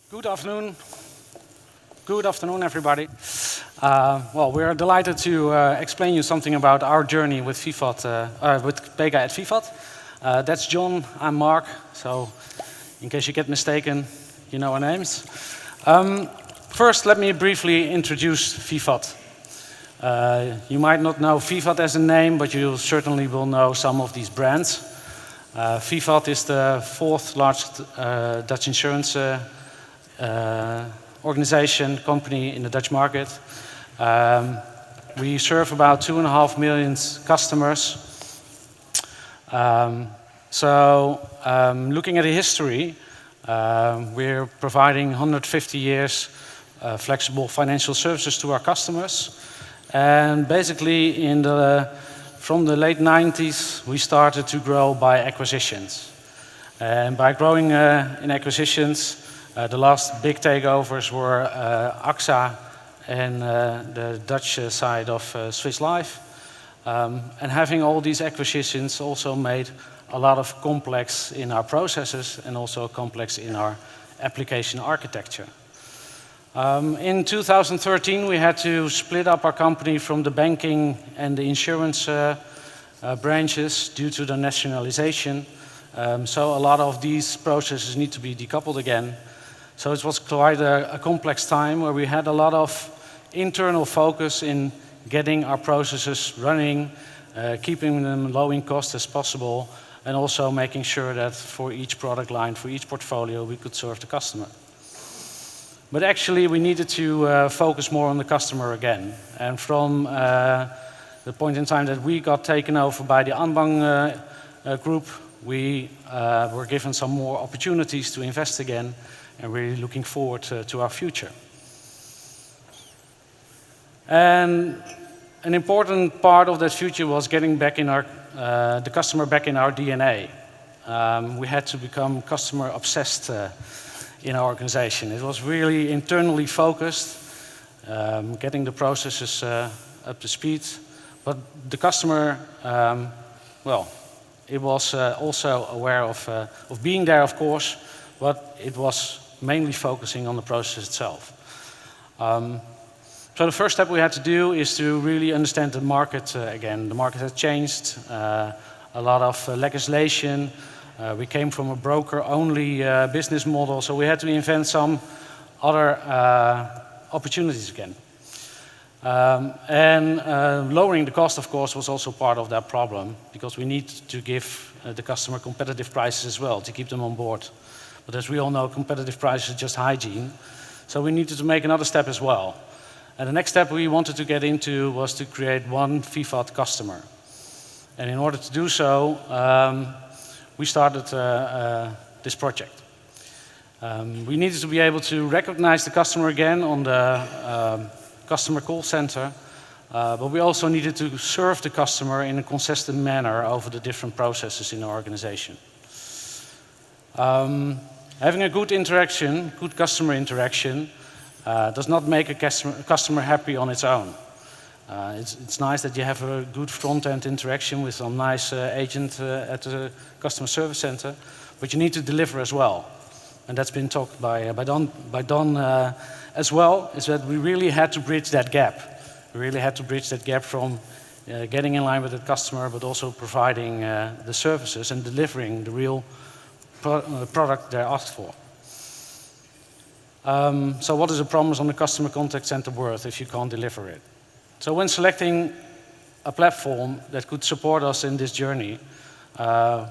Good afternoon. Good afternoon, everybody. Well, we are delighted to explain you something about our journey with VIVAT, with Pega at VIVAT. That's John. I'm Mark. So, in case you get mistaken, you know our names. First, let me briefly introduce VIVAT. You might not know VIVAT as a name, but you certainly will know some of these brands. VIVAT is the fourth largest Dutch insurance organization, company in the Dutch market. We serve about 2.5 million customers. Looking at the history, we're providing 150 years flexible financial services to our customers. And basically, from the late 90s, we started to grow by acquisitions. And by growing in acquisitions, the last big takeovers were AXA and the Dutch side of Swiss Life. And having all these acquisitions also made a lot of complex in our processes and also complex in our application architecture. In 2013, we had to split up our company from the banking and the insurance branches due to the nationalization. So a lot of these processes need to be decoupled again. So it was quite a complex time where we had a lot of internal focus in getting our processes running, keeping them low in cost as possible, and also making sure that for each product line, for each portfolio, we could serve the customer. But actually, we needed to focus more on the customer again. And from the point in time that we got taken over by the Anbang group, we were given some more opportunities to invest again, and really looking forward to our future. And an important part of that future was getting back in the customer back in our DNA. We had to become customer obsessed in our organization. It was really internally focused, getting the processes up to speed. But the customer, well, it was also aware of being there, of course, but it was mainly focusing on the process itself. So the first step we had to do is to really understand the market again. The market had changed, a lot of legislation. We came from a broker-only business model, so we had to invent some other opportunities again. Lowering the cost, of course, was also part of that problem, because we need to give the customer competitive prices as well to keep them on board. But as we all know, competitive prices are just hygiene. So we needed to make another step as well. And the next step we wanted to get into was to create one VIVAT customer. And in order to do so, we started this project. We needed to be able to recognize the customer again on the customer call center, but we also needed to serve the customer in a consistent manner over the different processes in our organization. Having a good interaction, good customer interaction, does not make a customer happy on its own. It's nice that you have a good front-end interaction with some nice agent at the customer service center, but you need to deliver as well. And that's been talked by Don as well, is that we really had to bridge that gap. We really had to bridge that gap from getting in line with the customer, but also providing the services and delivering the real product they're asked for. So what is a promise on the customer contact center worth if you can't deliver it? So when selecting a platform that could support us in this journey,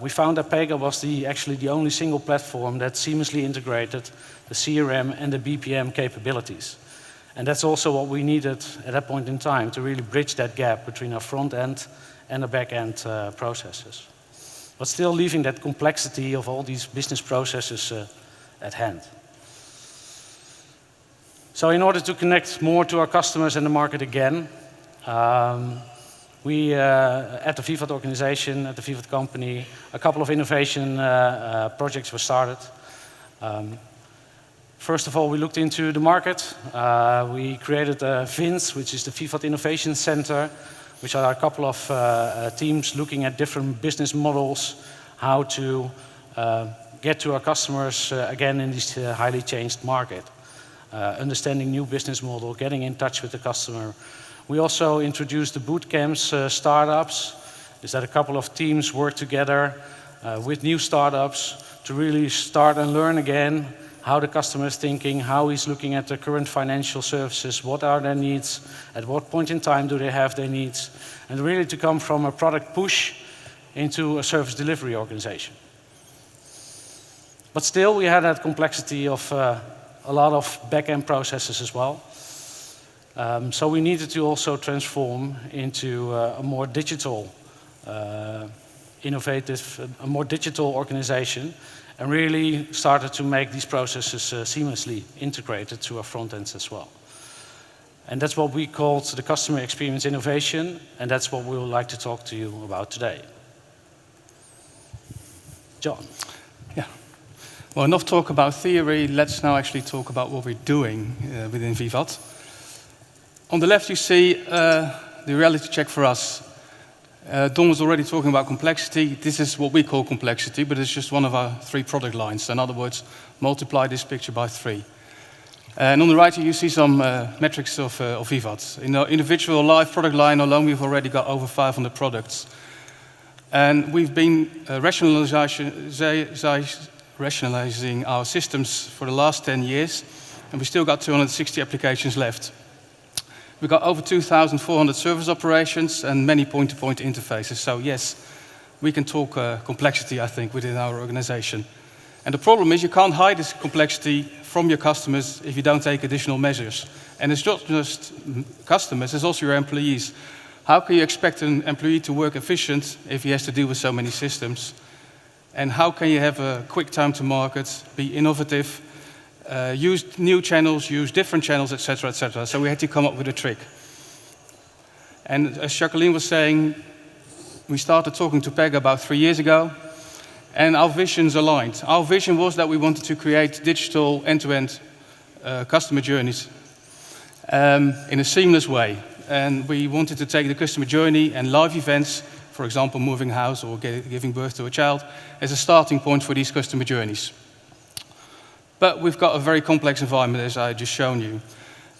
we found that Pega was actually the only single platform that seamlessly integrated the CRM and the BPM capabilities. And that's also what we needed at that point in time to really bridge that gap between our front end and the back end processes, but still leaving that complexity of all these business processes at hand. So in order to connect more to our customers and the market again, we, at the VIVAT organization, at the VIVAT company, a couple of innovation projects were started. First of all, we looked into the market. We created VINS, which is the VIVAT Innovation Center, which are a couple of teams looking at different business models, how to get to our customers again in this highly changed market. Understanding new business model, getting in touch with the customer. We also introduced the boot camps, startups, is that a couple of teams work together with new startups to really start and learn again how the customer is thinking, how he's looking at the current financial services, what are their needs, at what point in time do they have their needs, and really to come from a product push into a service delivery organization. But still, we had that complexity of a lot of back-end processes as well. So we needed to also transform into a more digital, innovative, a more digital organization, and really started to make these processes seamlessly integrated to our front ends as well. And that's what we called the customer experience innovation, and that's what we would like to talk to you about today. John. Yeah. Well, enough talk about theory. Let's now actually talk about what we're doing within VIVAT. On the left, you see the reality check for us. Don was already talking about complexity. This is what we call complexity, but it's just one of our 3 product lines. In other words, multiply this picture by 3. And on the right here, you see some metrics of VIVAT. In our individual live product line alone, we've already got over 500 products. And we've been rationalizing our systems for the last 10 years, and we still got 260 applications left. We've got over 2,400 service operations and many point-to-point interfaces. So yes, we can talk complexity, I think, within our organization. And the problem is you can't hide this complexity from your customers if you don't take additional measures. And it's not just customers, it's also your employees. How can you expect an employee to work efficient if he has to deal with so many systems? And how can you have a quick time to market, be innovative, use new channels, use different channels, etc., etc. So we had to come up with a trick. And as Jacqueline was saying, we started talking to Pega about 3 years ago, and our visions aligned. Our vision was that we wanted to create digital end-to-end customer journeys in a seamless way. And we wanted to take the customer journey and live events, for example, moving house or giving birth to a child, as a starting point for these customer journeys. But we've got a very complex environment, as I just shown you.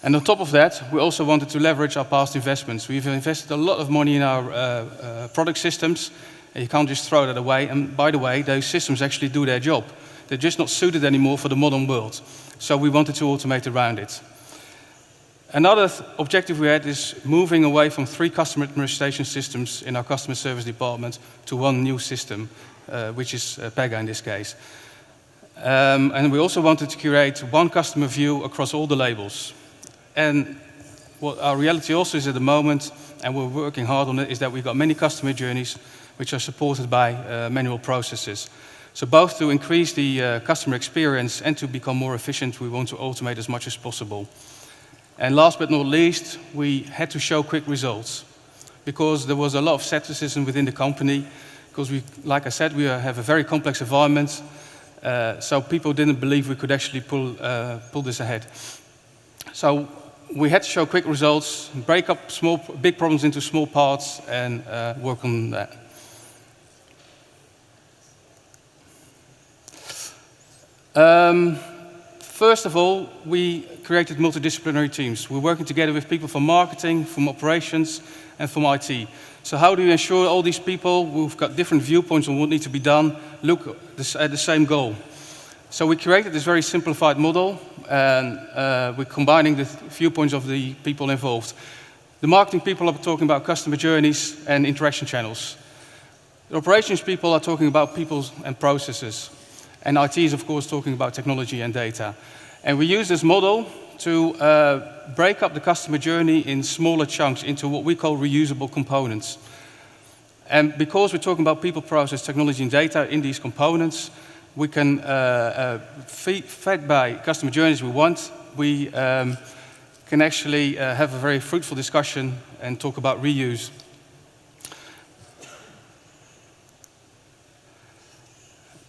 And on top of that, we also wanted to leverage our past investments. We've invested a lot of money in our product systems, and you can't just throw that away. And by the way, those systems actually do their job. They're just not suited anymore for the modern world. So we wanted to automate around it. Another objective we had is moving away from 3 customer administration systems in our customer service department to 1 new system, which is Pega in this case. And we also wanted to create 1 customer view across all the labels. And what our reality also is at the moment, and we're working hard on it, is that we've got many customer journeys which are supported by manual processes. So both to increase the customer experience and to become more efficient, we want to automate as much as possible. And last but not least, we had to show quick results because there was a lot of skepticism within the company because we, like I said, we have a very complex environment. So people didn't believe we could actually pull this ahead. So we had to show quick results, break up big problems into small parts, and work on that. First of all, we created multidisciplinary teams. We're working together with people from marketing, from operations, and from IT. So how do you ensure all these people who've got different viewpoints on what needs to be done look at the same goal? So we created this very simplified model, and we're combining the viewpoints of the people involved. The marketing people are talking about customer journeys and interaction channels. The operations people are talking about people and processes. And IT is, of course, talking about technology and data. And we use this model to break up the customer journey in smaller chunks into what we call reusable components. And because we're talking about people, process, technology, and data in these components, we can, fed by customer journeys we want, we can actually have a very fruitful discussion and talk about reuse.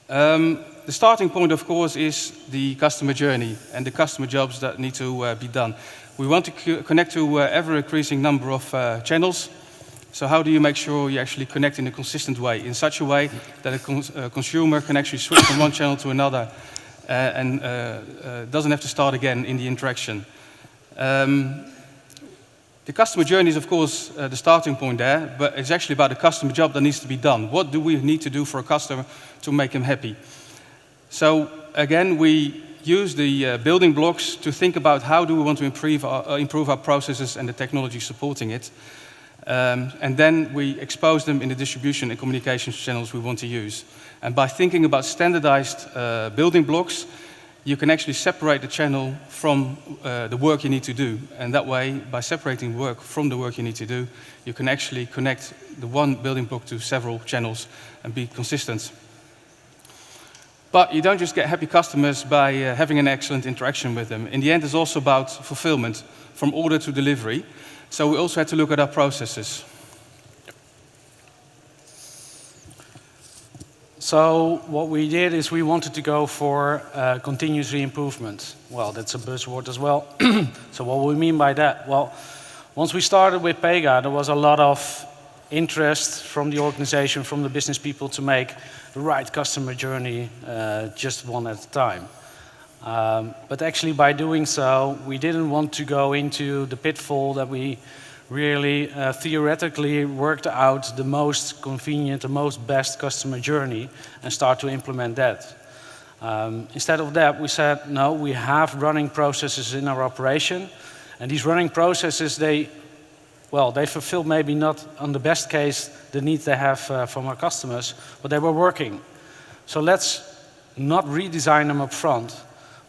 The starting point, of course, is the customer journey and the customer jobs that need to be done. We want to connect to ever-increasing number of channels. So how do you make sure you actually connect in a consistent way, in such a way that a consumer can actually switch from one channel to another and doesn't have to start again in the interaction? The customer journey is, of course, the starting point there, but it's actually about the customer job that needs to be done. What do we need to do for a customer to make him happy? So again, we use the building blocks to think about how do we want to improve our processes and the technology supporting it. And then we expose them in the distribution and communications channels we want to use. And by thinking about standardized building blocks, you can actually separate the channel from the work you need to do. And that way, by separating work from the work you need to do, you can actually connect the one building block to several channels and be consistent. But you don't just get happy customers by having an excellent interaction with them. In the end, it's also about fulfillment, from order to delivery. So we also had to look at our processes. So what we did is we wanted to go for continuous improvement. Well, that's a buzzword as well. So what we mean by that? Well, once we started with Pega, there was a lot of interest from the organization, from the business people, to make the right customer journey just one at a time. But actually by doing so, we didn't want to go into the pitfall that we really theoretically worked out the most convenient, the most best customer journey and start to implement that. Instead of that, we said, no, we have running processes in our operation, and these running processes, they fulfill maybe not, on the best case, the needs they have from our customers, but they were working. So let's not redesign them up front,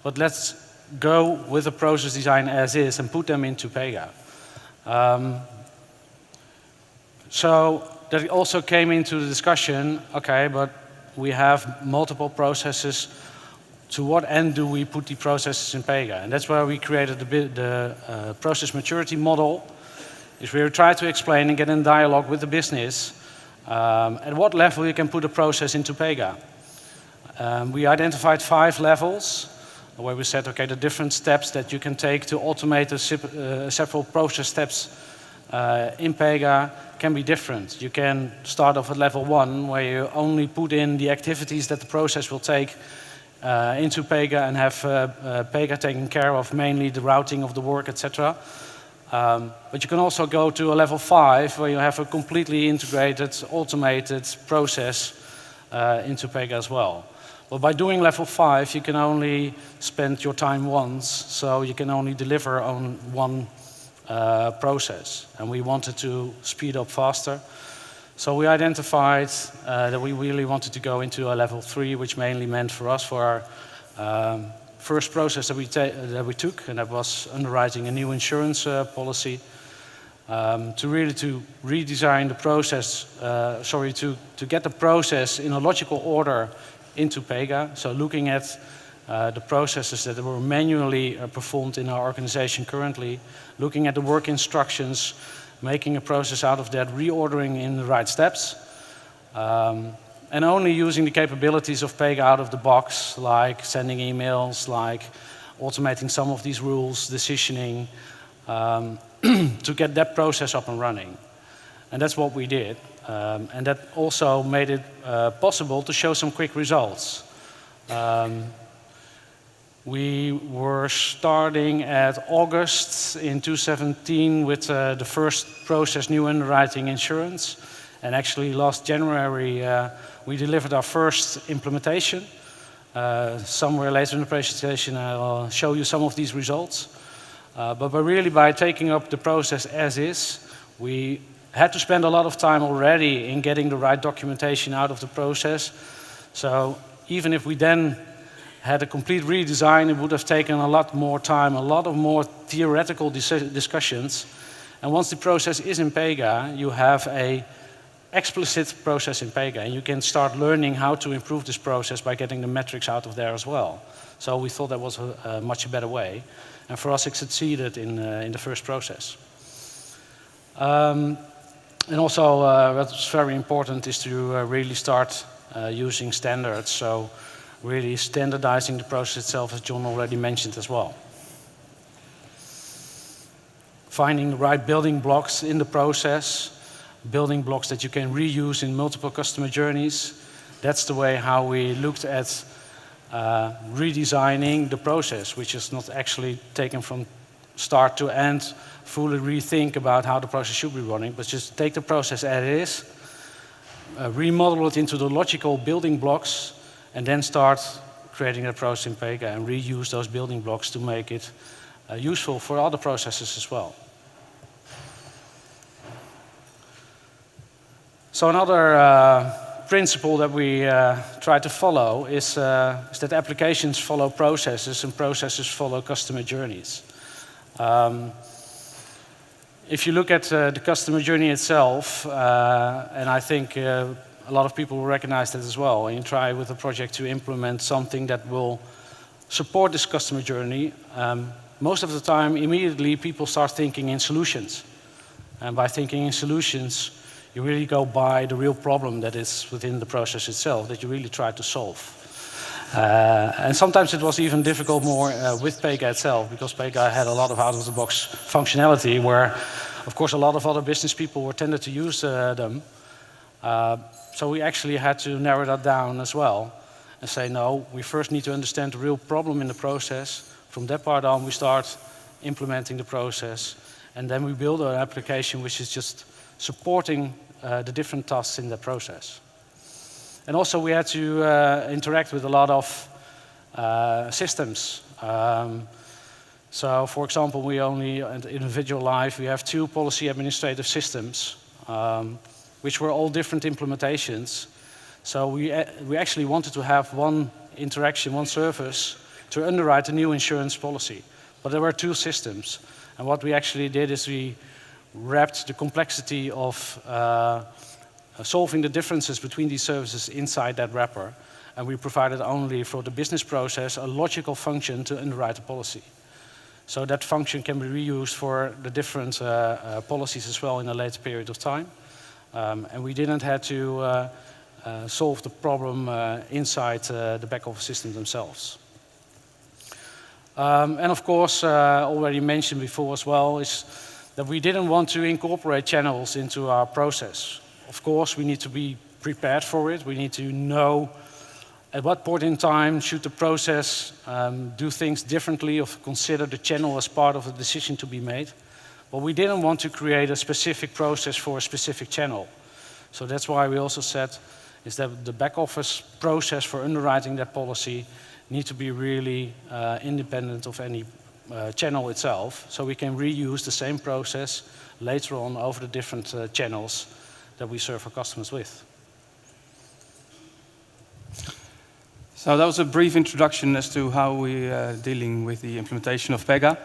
but let's go with the process design as is and put them into Pega. So that also came into the discussion, okay, but we have multiple processes. To what end do we put the processes in Pega? And that's where we created the process maturity model, is we try to explain and get in dialogue with the business at what level you can put a process into Pega. We identified 5 levels, where we said, okay, the different steps that you can take to automate the several process steps in Pega can be different. You can start off at level 1, where you only put in the activities that the process will take into Pega and have Pega taking care of mainly the routing of the work, etc. But you can also go to a level 5, where you have a completely integrated, automated process into Pega as well. Well, by doing level 5, you can only spend your time once, so you can only deliver on one process. And we wanted to speed up faster. So we identified that we really wanted to go into a level 3, which mainly meant for us, for our first process that we took, and that was underwriting a new insurance policy, to really to redesign the process, to get the process in a logical order into Pega. So looking at the processes that were manually performed in our organization currently, looking at the work instructions, making a process out of that, reordering in the right steps, and only using the capabilities of Pega out of the box, like sending emails, like automating some of these rules, decisioning, to get that process up and running. And that's what we did. And that also made it possible to show some quick results. We were starting at August in 2017 with the first process, new underwriting insurance. And actually last January, we delivered our first implementation. Somewhere later in the presentation, I'll show you some of these results. But by taking up the process as is, we had to spend a lot of time already in getting the right documentation out of the process. So even if we then had a complete redesign, it would have taken a lot more time, a lot of more theoretical discussions. And once the process is in Pega, you have an explicit process in Pega, and you can start learning how to improve this process by getting the metrics out of there as well. So we thought that was a much better way. And for us, it succeeded in the first process. And also, what's very important is to really start using standards. So really standardizing the process itself, as John already mentioned as well. Finding the right building blocks in the process, building blocks that you can reuse in multiple customer journeys. That's the way how we looked at redesigning the process, which is not actually taken from start to end, fully rethink about how the process should be running, but just take the process as it is, remodel it into the logical building blocks, and then start creating a process in Pega and reuse those building blocks to make it useful for other processes as well. So another principle that we try to follow is that applications follow processes and processes follow customer journeys. If you look at the customer journey itself, and I think a lot of people will recognize that as well, and you try with a project to implement something that will support this customer journey, most of the time, immediately people start thinking in solutions. And by thinking in solutions, you really go by the real problem that is within the process itself, that you really try to solve. And sometimes it was even difficult more with Pega itself, because Pega had a lot of out-of-the-box functionality where, of course, a lot of other business people were tended to use them. So we actually had to narrow that down as well and say, no, we first need to understand the real problem in the process. From that part on, we start implementing the process, and then we build an application which is just supporting the different tasks in the process. And also we had to interact with a lot of systems. So for example, we only, in individual life, we have 2 policy administrative systems, which were all different implementations. So we actually wanted to have one interaction, one service, to underwrite a new insurance policy. But there were 2 systems. And what we actually did is we wrapped the complexity of solving the differences between these services inside that wrapper. And we provided only for the business process a logical function to underwrite a policy. So that function can be reused for the different policies as well in a later period of time. And we didn't have to solve the problem inside the back office system themselves. And of course, already mentioned before as well, is that we didn't want to incorporate channels into our process. Of course, we need to be prepared for it. We need to know at what point in time should the process do things differently or consider the channel as part of the decision to be made. But we didn't want to create a specific process for a specific channel. So that's why we also said is that the back office process for underwriting that policy need to be really independent of any channel itself, so we can reuse the same process later on over the different channels that we serve our customers with. So that was a brief introduction as to how we are dealing with the implementation of Pega.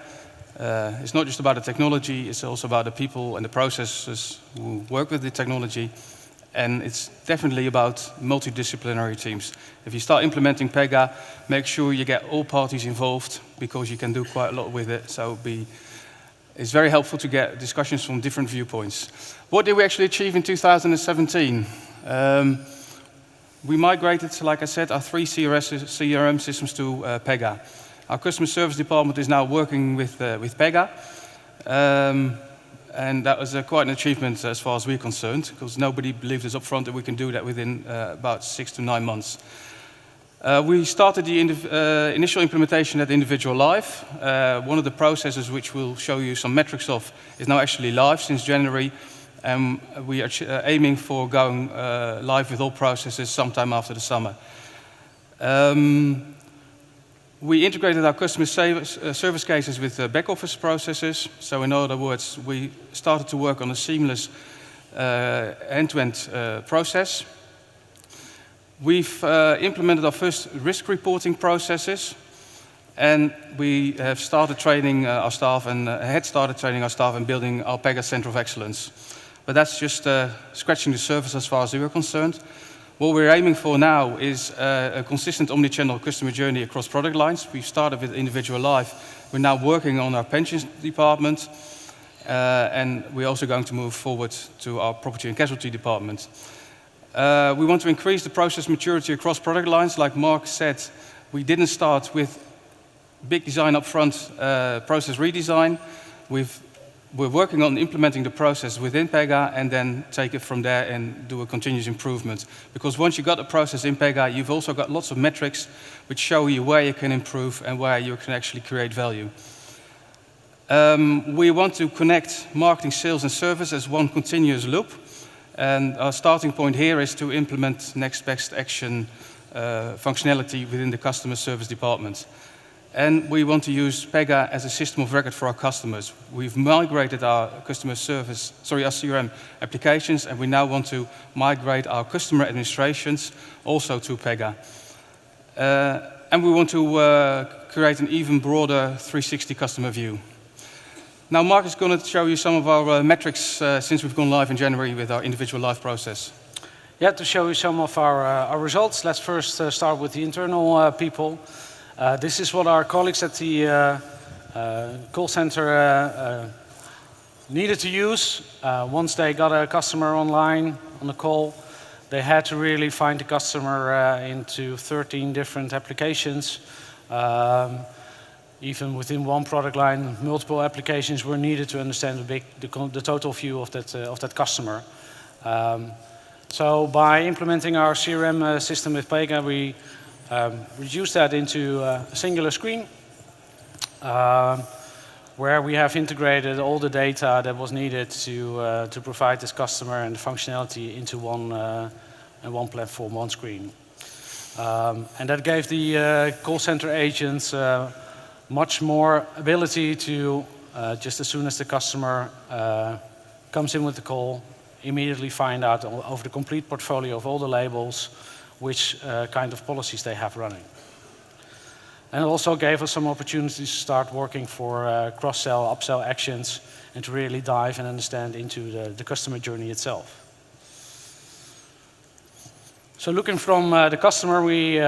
It's not just about the technology, it's also about the people and the processes who work with the technology. And it's definitely about multidisciplinary teams. If you start implementing Pega, make sure you get all parties involved, because you can do quite a lot with it. So it's very helpful to get discussions from different viewpoints. What did we actually achieve in 2017? We migrated, like I said, our 3 CRM systems to Pega. Our customer service department is now working with Pega. And that was quite an achievement as far as we're concerned, because nobody believed us up front that we can do that within about 6 to 9 months. We started the initial implementation at individual live. One of the processes which we'll show you some metrics of is now actually live since January. And we are aiming for going live with all processes sometime after the summer. We integrated our customer service cases with back office processes. So in other words, we started to work on a seamless end-to-end process. We've implemented our first risk reporting processes, and we have started training our staff and had started training our staff and building our Pega Center of Excellence. But that's just scratching the surface as far as we are concerned. What we're aiming for now is a consistent omnichannel customer journey across product lines. We've started with individual life. We're now working on our pensions department, and we're also going to move forward to our property and casualty department. We want to increase the process maturity across product lines. Like Mark said, we didn't start with big design up front, process redesign. We've we're working on implementing the process within Pega and then take it from there and do a continuous improvement. Because once you've got a process in Pega, you've also got lots of metrics which show you where you can improve and where you can actually create value. We want to connect marketing, sales, and service as one continuous loop. And our starting point here is to implement next best action functionality within the customer service department. And we want to use Pega as a system of record for our customers. We've migrated our customer service, our CRM applications, and we now want to migrate our customer administrations also to Pega. And we want to create an even broader 360 customer view. Now, Mark is going to show you some of our metrics since we've gone live in January with our individual live process. Yeah, to show you some of our results, let's first start with the internal people. This is what our colleagues at the call center needed to use. Once they got a customer online on the call, they had to really find the customer into 13 different applications. Even within one product line, multiple applications were needed to understand the total view of that customer. So by implementing our CRM system with Pega, we reduced that into a singular screen where we have integrated all the data that was needed to provide this customer and the functionality into one platform, one screen. And that gave the call center agents much more ability to, just as soon as the customer comes in with the call, immediately find out over the complete portfolio of all the labels which kind of policies they have running. And it also gave us some opportunities to start working for cross-sell, upsell actions and to really dive and understand into the customer journey itself. So looking from the customer, we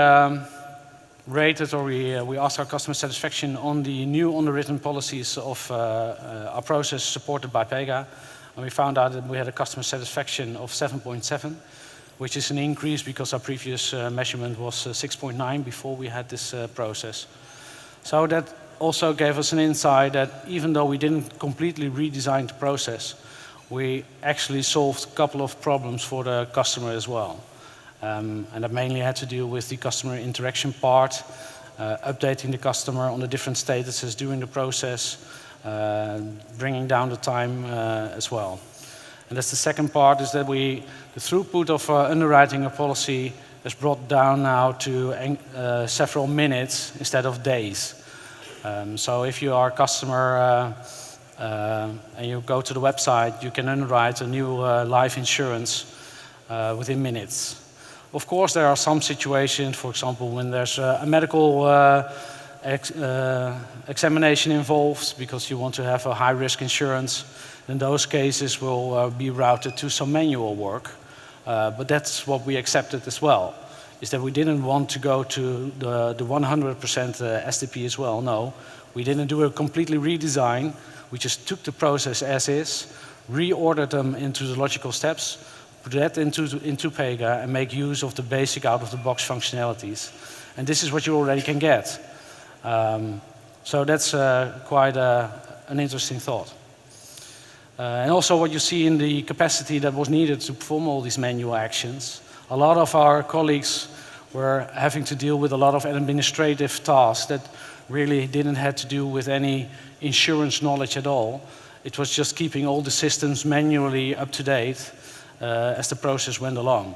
rated or we asked our customer satisfaction on the new underwritten policies of our process supported by Pega. And we found out that we had a customer satisfaction of 7.7, which is an increase because our previous measurement was 6.9 before we had this process. So that also gave us an insight that even though we didn't completely redesign the process, we actually solved a couple of problems for the customer as well. And that mainly had to do with the customer interaction part, updating the customer on the different statuses during the process, bringing down the time as well. And that's the second part, is that the throughput of underwriting a policy is brought down now to several minutes instead of days. So if you are a customer and you go to the website, you can underwrite a new life insurance within minutes. Of course, there are some situations, for example, when there's a medical examination involved because you want to have a high-risk insurance, then those cases will be routed to some manual work. But that's what we accepted as well, is that we didn't want to go to the 100% SDP as well. No, we didn't do a completely redesign. We just took the process as is, reordered them into the logical steps, put that into Pega and make use of the basic out-of-the-box functionalities. And this is what you already can get. So that's quite an interesting thought. And also what you see in the capacity that was needed to perform all these manual actions. A lot of our colleagues were having to deal with a lot of administrative tasks that really didn't have to do with any insurance knowledge at all. It was just keeping all the systems manually up to date as the process went along.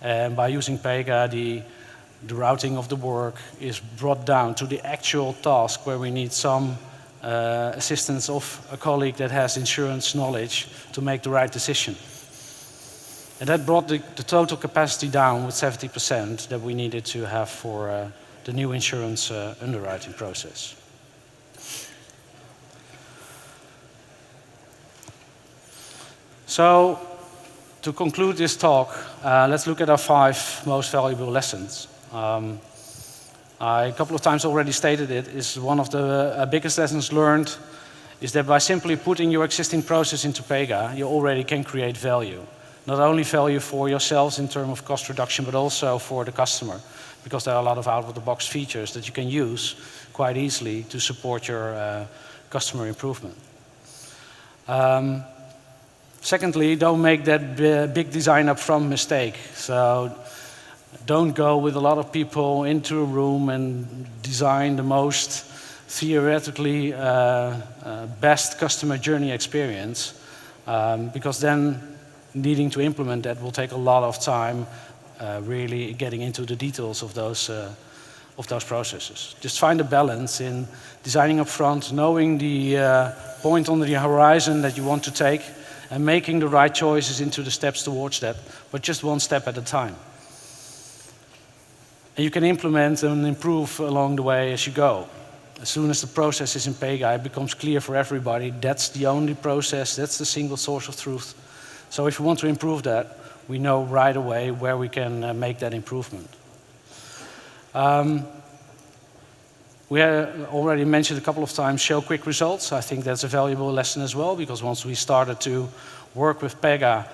And by using Pega, the routing of the work is brought down to the actual task where we need some assistance of a colleague that has insurance knowledge to make the right decision. And that brought the total capacity down with 70% that we needed to have for the new insurance underwriting process. So, to conclude this talk, let's look at our 5 most valuable lessons. I a couple of times already stated it, is one of the biggest lessons learned is that by simply putting your existing process into Pega, you already can create value. Not only value for yourselves in terms of cost reduction, but also for the customer, because there are a lot of out-of-the-box features that you can use quite easily to support your customer improvement. Secondly, don't make that big design upfront mistake. So don't go with a lot of people into a room and design the most theoretically best customer journey experience, because then needing to implement that will take a lot of time, really getting into the details of those processes. Just find a balance in designing up front, knowing the point on the horizon that you want to take, and making the right choices into the steps towards that, but just one step at a time. And you can implement and improve along the way as you go. As soon as the process is in Pega, it becomes clear for everybody that's the only process, that's the single source of truth. So if we want to improve that, we know right away where we can make that improvement. We already mentioned a couple of times, show quick results. I think that's a valuable lesson as well, because once we started to work with Pega,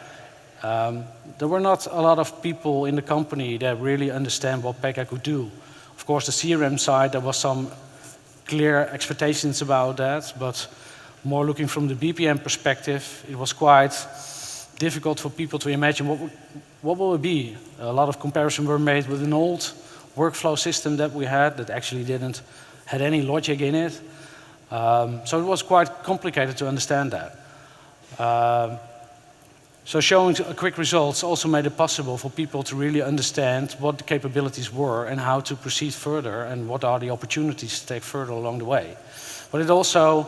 there were not a lot of people in the company that really understand what Pega could do. Of course, the CRM side, there was some clear expectations about that, but more looking from the BPM perspective, it was quite difficult for people to imagine what will it be. A lot of comparisons were made with an old workflow system that we had that actually had any logic in it. So it was quite complicated to understand that. So showing quick results also made it possible for people to really understand what the capabilities were and how to proceed further and what are the opportunities to take further along the way. But it also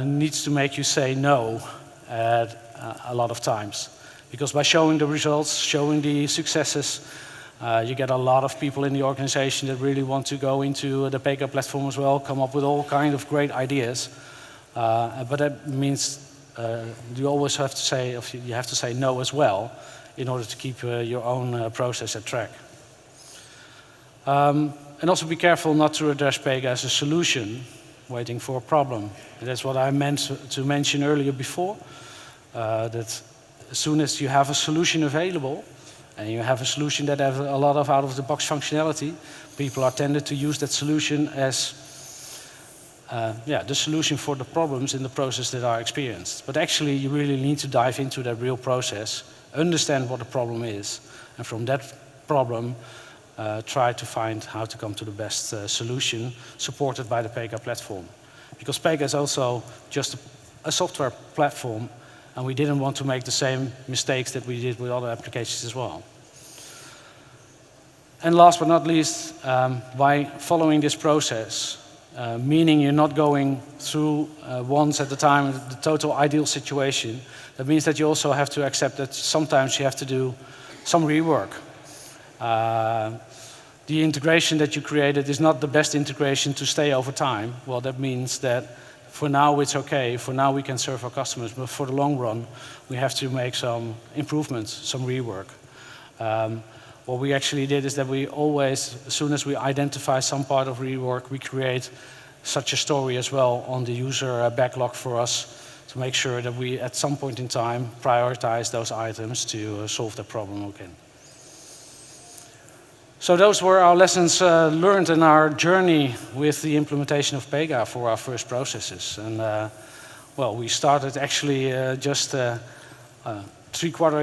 needs to make you say no a lot of times. Because by showing the results, showing the successes, you get a lot of people in the organization that really want to go into the Pega platform as well, come up with all kinds of great ideas. But that means you always have to say no as well in order to keep your own process at track. And also be careful not to address Pega as a solution, waiting for a problem. And that's what I meant to mention earlier before, that as soon as you have a solution available, and you have a solution that has a lot of out-of-the-box functionality, people are tended to use that solution as the solution for the problems in the process that are experienced. But actually, you really need to dive into that real process, understand what the problem is, and from that problem, try to find how to come to the best solution supported by the Pega platform. Because Pega is also just a software platform, and we didn't want to make the same mistakes that we did with other applications as well. And last but not least, by following this process, meaning you're not going through once at a time the total ideal situation, that means that you also have to accept that sometimes you have to do some rework. The integration that you created is not the best integration to stay over time. Well, that means that for now it's okay, for now we can serve our customers, but for the long run we have to make some improvements, some rework. What we actually did is that we always, as soon as we identify some part of rework, we create such a story as well on the user backlog for us to make sure that we at some point in time prioritize those items to solve the problem again. So those were our lessons learned in our journey with the implementation of Pega for our first processes. And well, we started actually just a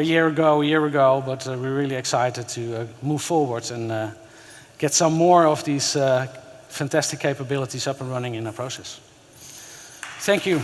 year ago, but we're really excited to move forward and get some more of these fantastic capabilities up and running in our process. Thank you.